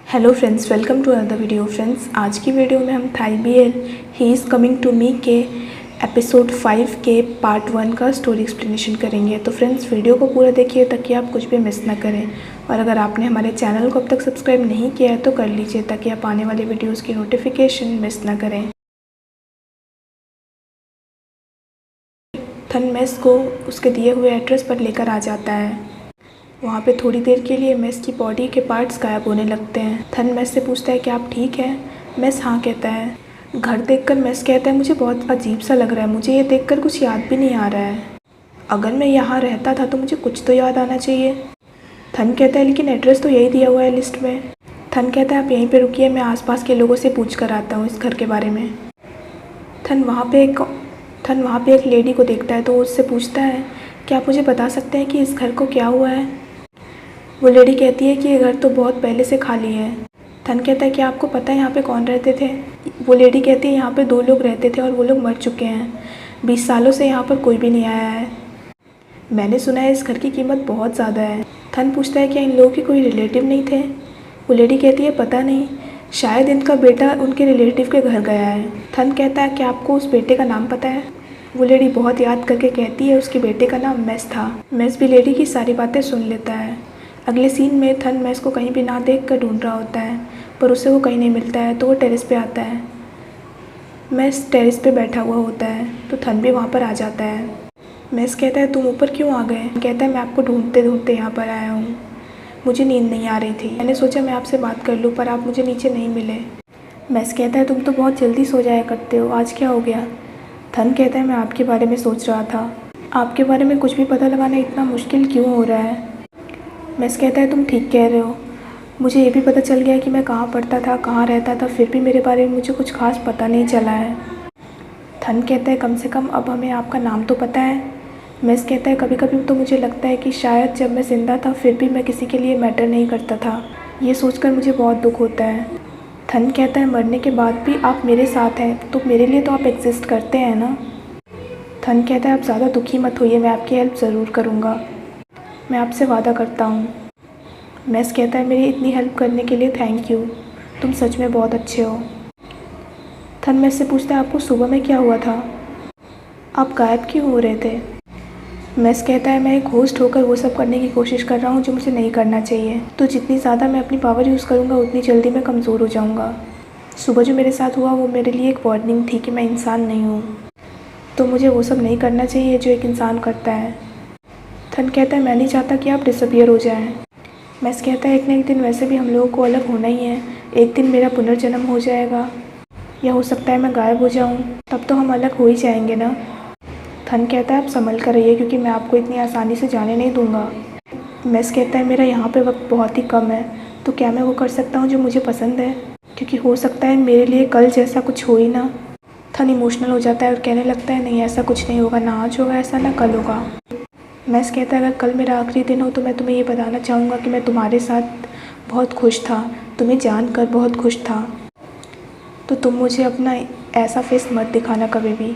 Hello friends, welcome to another video. Friends, आज की video में हम Thai BL he is coming to me के एपिसोड 5 के पार्ट 1 का स्टोरी एक्सप्लेनेशन करेंगे। तो फ्रेंड्स, वीडियो को पूरा देखिए ताकि आप कुछ भी मिस ना करें। और अगर आपने हमारे चैनल को अब तक सब्सक्राइब नहीं किया है तो कर लीजिए ताकि आप आने वाले वीडियोज़ की नोटिफिकेशन मिस ना करें। थन मेस को उसके दिए हुए एड्रेस पर लेकर आ जाता है। वहाँ पे थोड़ी देर के लिए मेस की बॉडी के पार्ट्स गायब होने लगते हैं। थन मेस से पूछता है कि आप ठीक हैं? मेस हाँ कहता है। घर देखकर मेस कहता है मुझे बहुत अजीब सा लग रहा है, मुझे ये देखकर कुछ याद भी नहीं आ रहा है। अगर मैं यहाँ रहता था तो मुझे कुछ तो याद आना चाहिए। थन कहता है लेकिन एड्रेस तो यही दिया हुआ है लिस्ट में। थन कहता है आप यहीं पर रुकिए, मैं आसपास के लोगों से पूछ कर आता हूँ इस घर के बारे में। थन वहाँ पे एक लेडी को देखता है तो उससे पूछता है कि आप मुझे बता सकते हैं कि इस घर को क्या हुआ है? वो लेडी कहती है कि ये घर तो बहुत पहले से खाली है। थन कहता है कि आपको पता है यहाँ पे कौन रहते थे? वो लेडी कहती है यहाँ पे 2 लोग रहते थे और वो लोग मर चुके हैं। 20 सालों से यहाँ पर कोई भी नहीं आया है। मैंने सुना है इस घर की कीमत बहुत ज़्यादा है। थन पूछता है क्या इन लोगों के कोई रिलेटिव नहीं थे? वो लेडी कहती है पता नहीं, शायद इनका बेटा उनके रिलेटिव के घर गया है। थन कहता है कि आपको उस बेटे का नाम पता है? वो लेडी बहुत याद करके कहती है उसके बेटे का नाम मेस था। मेस भी लेडी की सारी बातें सुन लेता है। अगले सीन में थन मेस को कहीं भी ना देख कर ढूंढ रहा होता है पर उसे वो कहीं नहीं मिलता है तो वो टेरेस पे आता है। मेस टेरेस पे बैठा हुआ होता है तो थन भी वहाँ पर आ जाता है। मेस कहता है तुम ऊपर क्यों आ गए? कहता है मैं आपको ढूंढते ढूंढते यहाँ पर आया हूँ, मुझे नींद नहीं आ रही थी, मैंने सोचा मैं आपसे बात कर लूँ पर आप मुझे नीचे नहीं मिले। मेस कहता है तुम तो बहुत जल्दी सो जाया करते हो, आज क्या हो गया? थन कहता है मैं आपके बारे में सोच रहा था, आपके बारे में कुछ भी पता लगाना इतना मुश्किल क्यों हो रहा है? मेस कहता है तुम ठीक कह रहे हो, मुझे ये भी पता चल गया कि मैं कहाँ पढ़ता था, कहाँ रहता था, फिर भी मेरे बारे में मुझे कुछ खास पता नहीं चला है। थन कहता है कम से कम अब हमें आपका नाम तो पता है। मेस कहता है कभी कभी तो मुझे लगता है कि शायद जब मैं ज़िंदा था फिर भी मैं किसी के लिए मैटर नहीं करता था, ये सोचकर मुझे बहुत दुख होता है। थन कहता है मरने के बाद भी आप मेरे साथ हैं तो मेरे लिए तो आप एग्जिस्ट करते हैं ना। थन कहता है आप ज़्यादा दुखी मत होइए, मैं आपकी हेल्प ज़रूर करूँगा, मैं आपसे वादा करता हूँ। मेस कहता है मेरी इतनी हेल्प करने के लिए थैंक यू, तुम सच में बहुत अच्छे हो। थन मेस से पूछता है आपको सुबह में क्या हुआ था, आप गायब क्यों हो रहे थे? मेस कहता है मैं एक होस्ट होकर वो सब करने की कोशिश कर रहा हूँ जो मुझे नहीं करना चाहिए, तो जितनी ज़्यादा मैं अपनी पावर यूज़ करूँगा उतनी जल्दी मैं कमज़ोर हो जाऊँगा। सुबह जो मेरे साथ हुआ वो मेरे लिए एक वार्निंग थी कि मैं इंसान नहीं हूँ, तो मुझे वो सब नहीं करना चाहिए जो एक इंसान करता है। थन कहता है मैं नहीं चाहता कि आप डिसअपियर हो जाएं। मेस कहता है एक ना एक दिन वैसे भी हम लोगों को अलग होना ही है, एक दिन मेरा पुनर्जन्म हो जाएगा या हो सकता है मैं गायब हो जाऊं, तब तो हम अलग हो ही जाएंगे ना। थन कहता है आप संभल कर रहिए क्योंकि मैं आपको इतनी आसानी से जाने नहीं दूंगा। मेस कहता है मेरा यहाँ पे वक्त बहुत ही कम है, तो क्या मैं वो कर सकता हूँ जो मुझे पसंद है, क्योंकि हो सकता है मेरे लिए कल जैसा कुछ हो ही ना। थन इमोशनल हो जाता है और कहने लगता है नहीं ऐसा कुछ नहीं होगा, ना आज होगा ऐसा, ना कल होगा। मेस कहता है अगर कल मेरा आखिरी दिन हो तो मैं तुम्हें ये बताना चाहूँगा कि मैं तुम्हारे साथ बहुत खुश था, तुम्हें जानकर बहुत खुश था, तो तुम मुझे अपना ऐसा फेस मत दिखाना कभी भी।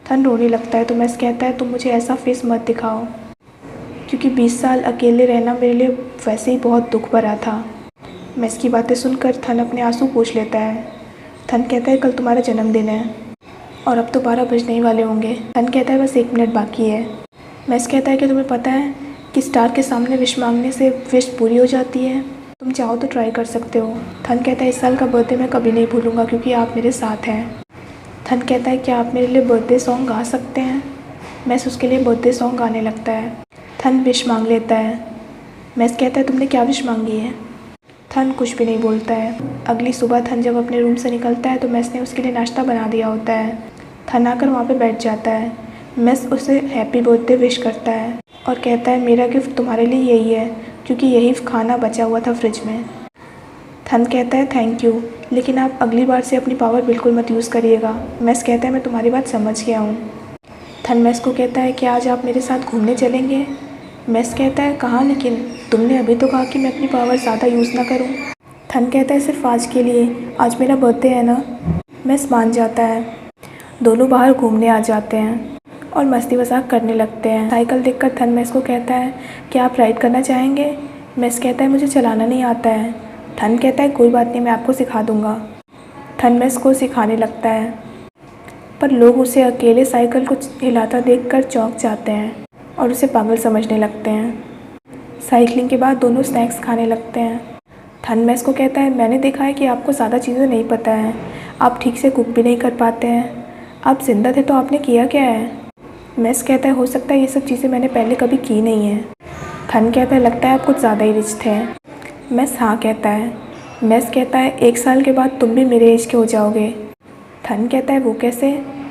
थन रोने लगता है तो मेस कहता है तुम मुझे ऐसा फेस मत दिखाओ, क्योंकि 20 साल अकेले रहना मेरे लिए वैसे ही बहुत दुख भरा था। मेस की बातें सुनकर थन अपने आंसू पोंछ लेता है। थन कहता है कल तुम्हारा जन्मदिन है और अब तो 12 बजने ही वाले होंगे। थन कहता है बस 1 मिनट बाकी है। मेस कहता है कि तुम्हें पता है कि स्टार के सामने विश मांगने से विश पूरी हो जाती है, तुम चाहो तो ट्राई कर सकते हो। थन कहता है इस साल का बर्थडे मैं कभी नहीं भूलूंगा क्योंकि आप मेरे साथ हैं। थन कहता है क्या आप मेरे लिए बर्थडे सॉन्ग गा सकते हैं? मेस उसके लिए बर्थडे सॉन्ग गाने लगता है। थन विश मांग लेता है। मेस कहता है तुमने क्या विश मांगी है? थन कुछ भी नहीं बोलता है। अगली सुबह थन जब अपने रूम से निकलता है तो मेस ने उसके लिए नाश्ता बना दिया होता है। थन आकर वहाँ पे बैठ जाता है। मेस उसे हैप्पी बर्थडे विश करता है और कहता है मेरा गिफ्ट तुम्हारे लिए यही है क्योंकि यही खाना बचा हुआ था फ्रिज में। थन कहता है थैंक यू, लेकिन आप अगली बार से अपनी पावर बिल्कुल मत यूज़ करिएगा। मेस कहता है मैं तुम्हारी बात समझ गया हूँ। थन मेस को कहता है कि आज आप मेरे साथ घूमने चलेंगे? मेस कहता है कहाँ, लेकिन तुमने अभी तो कहा कि मैं अपनी पावर ज़्यादा यूज़ ना करूँ। थन कहता है सिर्फ आज के लिए, आज मेरा बर्थडे है ना। मेस मान जाता है। दोनों बाहर घूमने आ जाते हैं और मस्ती मजाक करने लगते हैं। साइकिल देखकर थन मेस को कहता है कि आप राइड करना चाहेंगे? मेस कहता है मुझे चलाना नहीं आता है। थन कहता है कोई बात नहीं, मैं आपको सिखा दूंगा। थन मैस को सिखाने लगता है, पर लोग उसे अकेले साइकिल को हिलाता देखकर चौंक जाते हैं और उसे पागल समझने लगते हैं। साइकिलिंग के बाद दोनों स्नैक्स खाने लगते हैं। थन मैस को कहता है मैंने देखा है कि आपको ज़्यादा चीज़ें नहीं पता है, आप ठीक से कुक भी नहीं कर पाते हैं। आप जिंदा थे तो आपने किया क्या है? मैस कहता है हो सकता है ये सब चीज़ें मैंने पहले कभी की नहीं है। थन कहता है लगता है आप कुछ ज़्यादा ही रिच थे। मैस हाँ कहता है। मैस कहता है 1 साल के बाद तुम भी मेरे एज के हो जाओगे। थन कहता है वो कैसे?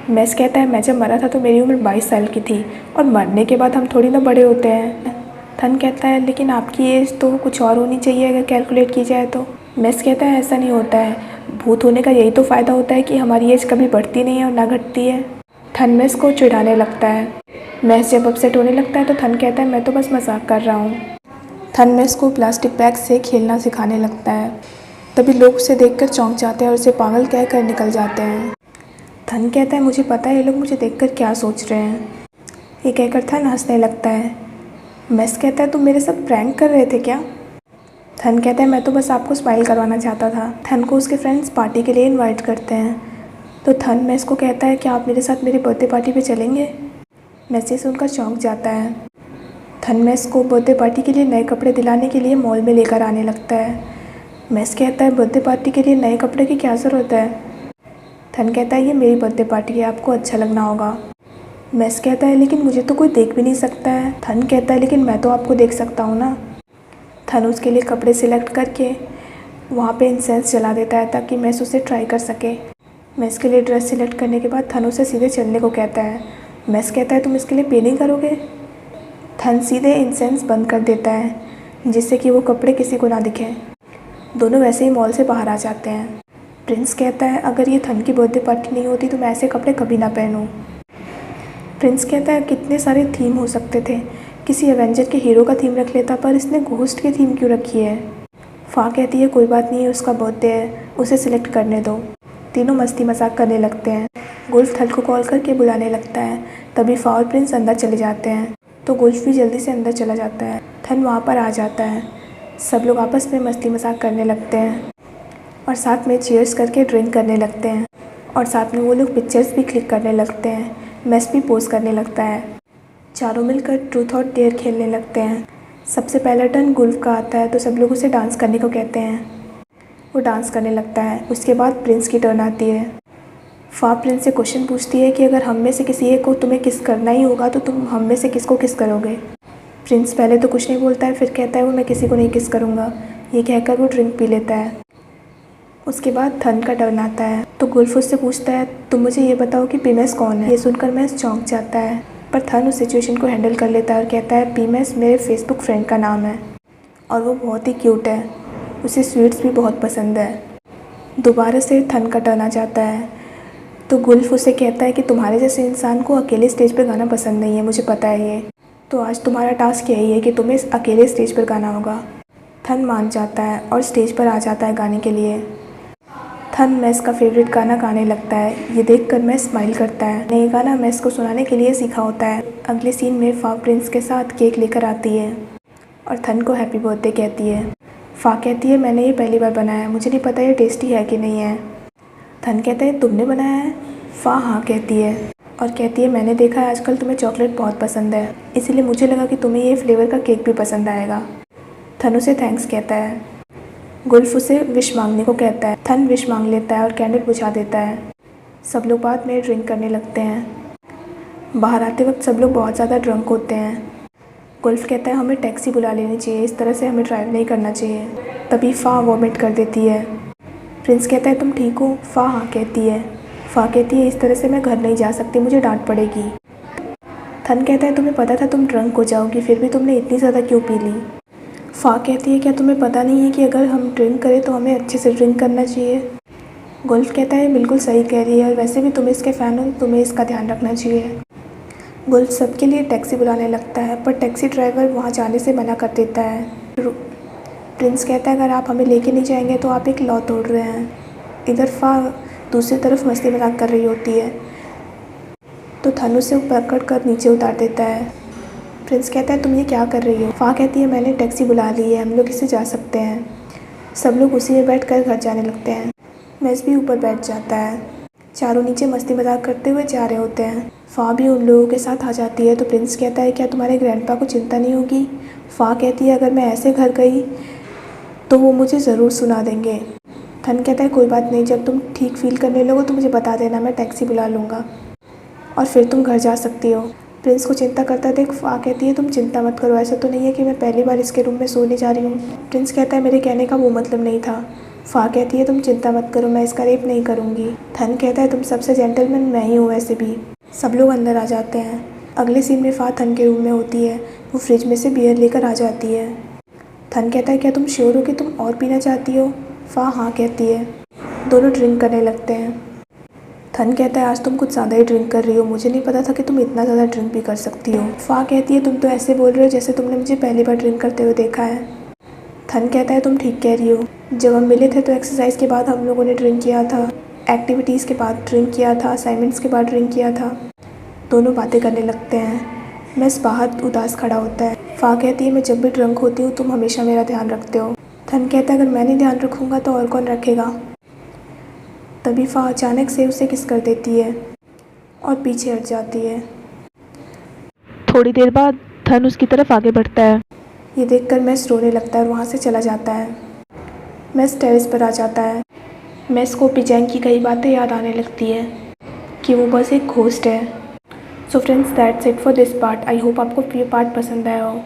मैस कहता है मैं जब मरा था तो मेरी उम्र 22 साल की थी और मरने के बाद हम थोड़ी ना बड़े होते हैं। थन कहता है लेकिन आपकी एज तो कुछ और होनी चाहिए अगर कैलकुलेट की जाए तो। मैस कहता है ऐसा नहीं होता है, भूत होने का यही तो फ़ायदा होता है कि हमारी एज कभी बढ़ती नहीं है और ना घटती है। थन मैस को चिढ़ाने लगता है। मैस जब अपसेट होने लगता है तो थन कहता है मैं तो बस मजाक कर रहा हूँ। थन मैस को प्लास्टिक बैग से खेलना सिखाने लगता है। तभी लोग उसे देखकर चौंक जाते हैं और उसे पागल कहकर निकल जाते हैं। थन कहता है मुझे पता है ये लोग मुझे देखकर क्या सोच रहे हैं। ये कहकर थन हंसने लगता है। मैस कहता है तुम मेरे साथ प्रैंक कर रहे थे क्या? थन कहता है मैं तो बस आपको स्माइल करवाना चाहता था। थन को उसके फ्रेंड्स पार्टी के लिए इनवाइट करते हैं तो थन मैस को कहता है कि आप मेरे साथ मेरी बर्थडे पार्टी पे चलेंगे? मैस से सुनकर चौंक जाता है। थन मैस को बर्थडे पार्टी के लिए नए कपड़े दिलाने के लिए मॉल में लेकर आने लगता है। मैस कहता है बर्थडे पार्टी के लिए नए कपड़े की क्या ज़रूरत है? थन कहता है ये मेरी बर्थडे पार्टी है, आपको अच्छा लगना होगा। मैस कहता है लेकिन मुझे तो कोई देख भी नहीं सकता है। थन कहता है लेकिन मैं तो आपको देख सकता हूँ ना। थन उसके लिए कपड़े सिलेक्ट करके वहाँ पे इंसेंस जला देता है ताकि मैस उसे ट्राई कर सके। मैस के लिए ड्रेस सिलेक्ट करने के बाद थन उसे सीधे चलने को कहता है। मैस कहता है तुम इसके लिए पे नहीं करोगे? थन सीधे इंसेंस बंद कर देता है जिससे कि वो कपड़े किसी को ना दिखें। दोनों वैसे ही मॉल से बाहर आ जाते हैं। प्रिंस कहता है अगर ये थन की बर्थडे पार्टी नहीं होती तो मैं ऐसे कपड़े कभी ना पहनूं। प्रिंस कहता है कितने सारे थीम हो सकते थे, किसी एवेंजर के हीरो का थीम रख लेता, पर इसने घोस्ट की थीम क्यों रखी है? फ़ा कहती है कोई बात नहीं है, उसका बर्थडे है, उसे सिलेक्ट करने दो। तीनों मस्ती मजाक करने लगते हैं। गुल्फ थल को कॉल करके बुलाने लगता है। तभी फ़ा और प्रिंस अंदर चले जाते हैं तो गुल्फ भी जल्दी से अंदर चला जाता है। थन वहाँ पर आ जाता है। सब लोग आपस में मस्ती मजाक करने लगते हैं और साथ में चीयर्स करके ड्रिंक करने लगते हैं और साथ में वो लोग पिक्चर्स भी क्लिक करने लगते हैं। मैस भी पोस्ट करने लगता है। चारों मिलकर ट्रूथ और डेयर खेलने लगते हैं। सबसे पहला टर्न गुल्फ का आता है तो सब लोग उसे डांस करने को कहते हैं। वो डांस करने लगता है। उसके बाद प्रिंस की टर्न आती है। फ़ा प्रिंस से क्वेश्चन पूछती है कि अगर हम में से किसी एक को तुम्हें किस करना ही होगा तो तुम हम में से किसको किस करोगे? प्रिंस पहले तो कुछ नहीं बोलता है, फिर कहता है वो मैं किसी को नहीं किस करूँगा। ये कहकर वो ड्रिंक पी लेता है। उसके बाद थन का टर्न आता है तो गुल्फ उससे पूछता है तुम मुझे ये बताओ कि पीमेस कौन है? ये सुनकर मैस चौंक जाता है, पर थन उस सिचुएशन को हैंडल कर लेता है और कहता है पीमेस मेरे फेसबुक फ्रेंड का नाम है और वो बहुत ही क्यूट है, उसे स्वीट्स भी बहुत पसंद है। दोबारा से थन का टर्न आ जाता है तो गुल्फ उसे कहता है कि तुम्हारे जैसे इंसान को अकेले स्टेज पर गाना पसंद नहीं है, मुझे पता है ये, तो आज तुम्हारा टास्क यही है कि तुम्हें अकेले स्टेज पर गाना होगा। थन मान जाता है और स्टेज पर आ जाता है गाने के लिए। थन मैस का फेवरेट गाना गाने लगता है। ये देखकर मैस स्माइल करता है। ये गाना मैस को सुनाने के लिए सीखा होता है। अगले सीन में फ़ा प्रिंस के साथ केक लेकर आती है और थन को हैप्पी बर्थडे कहती है। फ़ा कहती है मैंने ये पहली बार बनाया है, मुझे नहीं पता ये टेस्टी है कि नहीं है। थन कहता है तुमने बनाया है? फ़ा हाँ कहती है और कहती है मैंने देखा है आजकल तुम्हें चॉकलेट बहुत पसंद है, इसीलिए मुझे लगा कि तुम्हें ये फ्लेवर का केक भी पसंद आएगा। थन उसे थैंक्स कहता है। गुल्फ उसे विश मांगने को कहता है। थन विश मांग लेता है और कैंडल बुझा देता है। सब लोग बाद में ड्रिंक करने लगते हैं। बाहर आते वक्त सब लोग बहुत ज़्यादा ड्रंक होते हैं। गुल्फ कहता है हमें टैक्सी बुला लेनी चाहिए, इस तरह से हमें ड्राइव नहीं करना चाहिए। तभी फ़ा वॉमिट कर देती है। प्रिंस कहता है तुम ठीक हो? फ़ा हाँ कहती है। फ़ा कहती है इस तरह से मैं घर नहीं जा सकती, मुझे डांट पड़ेगी। थन कहता है तुम्हें पता था तुम ड्रंक हो जाओगी, फिर भी तुमने इतनी ज़्यादा क्यों पी ली? फ़ा कहती है क्या तुम्हें पता नहीं है कि अगर हम ड्रिंक करें तो हमें अच्छे से ड्रिंक करना चाहिए? गुल्फ कहता है बिल्कुल सही कह रही है और वैसे भी तुम इसके फ़ैन हो तो तुम्हें इसका ध्यान रखना चाहिए। गुल्फ सबके लिए टैक्सी बुलाने लगता है पर टैक्सी ड्राइवर वहाँ जाने से मना कर देता है। प्रिंस कहता है अगर आप हमें लेके नहीं जाएंगे तो आप एक लॉ तोड़ रहे हैं। इधर फ़ा दूसरी तरफ मस्ती मजाक कर रही होती है तो थन उसे पकड़ कर नीचे उतार देता है। प्रिंस कहता है तुम ये क्या कर रही हो? फ़ा कहती है मैंने टैक्सी बुला ली है, हम लोग इससे जा सकते हैं। सब लोग उसी में बैठकर घर जाने लगते हैं। मेस भी ऊपर बैठ जाता है। चारों नीचे मस्ती मजाक करते हुए जा रहे होते हैं। फ़ा भी उन लोगों के साथ आ जाती है तो प्रिंस कहता है क्या तुम्हारे ग्रैंडपा को चिंता नहीं होगी। फ़ा कहती है अगर मैं ऐसे घर गई तो वो मुझे ज़रूर सुना देंगे। थन कहता है कोई बात नहीं, जब तुम ठीक फील करने लगो तो मुझे बता देना, मैं टैक्सी बुला लूँगा और फिर तुम घर जा सकती हो। प्रिंस को चिंता करता देख फ़ा कहती है तुम चिंता मत करो, ऐसा तो नहीं है कि मैं पहली बार इसके रूम में सोने जा रही हूँ। प्रिंस कहता है मेरे कहने का वो मतलब नहीं था। फ़ा कहती है तुम चिंता मत करो, मैं इसका रेप नहीं करूँगी। थन कहता है तुम सबसे जेंटलमैन मैं ही हूँ वैसे भी। सब लोग अंदर आ जाते हैं। अगले सीन में फ़ा थन के रूम में होती है। वो फ्रिज में से बियर लेकर आ जाती है। थन कहता है क्या तुम श्योर हो कि तुम और पीना चाहती हो। फ़ा हाँ कहती है। दोनों ड्रिंक करने लगते हैं। थन कहता है आज तुम कुछ ज़्यादा ही ड्रिंक कर रही हो, मुझे नहीं पता था कि तुम इतना ज़्यादा ड्रिंक भी कर सकती हो। फ़ा कहती है तुम तो ऐसे बोल रहे हो जैसे तुमने मुझे पहली बार ड्रिंक करते हुए देखा है। थन कहता है तुम ठीक कह रही हो, जब हम मिले थे तो एक्सरसाइज के बाद हम लोगों ने ड्रिंक किया था, एक्टिविटीज़ के बाद ड्रिंक किया था, असाइनमेंट्स के बाद ड्रिंक किया था। दोनों बातें करने लगते हैं। मेस बाहर उदास खड़ा होता है। फ़ा कहती है मैं जब भी ड्रंक होती हूँ तुम हमेशा मेरा ध्यान रखते हो। थन कहता है अगर मैं नहीं ध्यान रखूँगा तो और कौन रखेगा। तभी फ़ा अचानक से उसे किस कर देती है और पीछे हट जाती है। थोड़ी देर बाद थन उसकी तरफ आगे बढ़ता है। ये देखकर मेस रोने लगता है और वहाँ से चला जाता है। मेस टेरेस पर आ जाता है। मेस को पिजैंग की कई बातें याद आने लगती है कि वो बस एक घोस्ट है। So friends that's it for this part. I hope आपको ये पार्ट पसंद आया हो।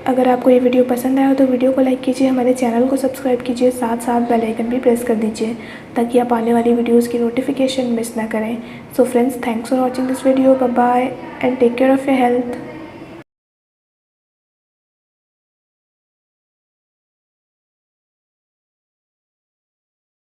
अगर आपको ये वीडियो पसंद आया हो तो वीडियो को लाइक कीजिए, हमारे चैनल को सब्सक्राइब कीजिए, साथ साथ बेल आइकन भी प्रेस कर दीजिए ताकि आप आने वाली वीडियोस की नोटिफिकेशन मिस ना करें। So friends thanks for watching this video, bye bye and take care of your health.